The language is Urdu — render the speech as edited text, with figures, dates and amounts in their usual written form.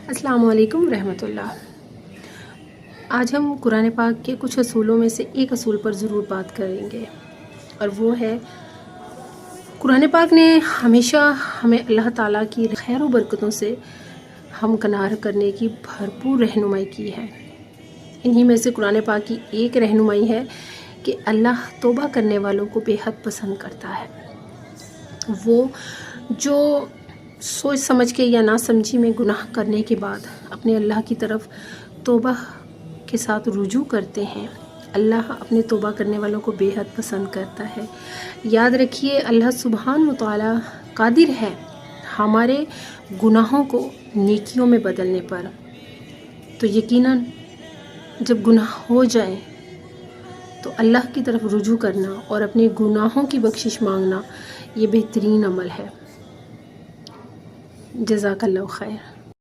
السلام علیکم ورحمۃ اللہ۔ آج ہم قرآن پاک کے کچھ اصولوں میں سے ایک اصول پر ضرور بات کریں گے، اور وہ ہے قرآن پاک نے ہمیشہ ہمیں اللہ تعالیٰ کی خیر و برکتوں سے ہمکنار کرنے کی بھرپور رہنمائی کی ہے۔ انہی میں سے قرآن پاک کی ایک رہنمائی ہے کہ اللہ توبہ کرنے والوں کو بے حد پسند کرتا ہے۔ وہ جو سوچ سمجھ کے یا نہ سمجھی میں گناہ کرنے کے بعد اپنے اللہ کی طرف توبہ کے ساتھ رجوع کرتے ہیں، اللہ اپنے توبہ کرنے والوں کو بے حد پسند کرتا ہے۔ یاد رکھیے، اللہ سبحانہ و تعالیٰ قادر ہے ہمارے گناہوں کو نیکیوں میں بدلنے پر۔ تو یقیناً جب گناہ ہو جائیں تو اللہ کی طرف رجوع کرنا اور اپنے گناہوں کی بخشش مانگنا یہ بہترین عمل ہے۔ جزاک اللہ خیر۔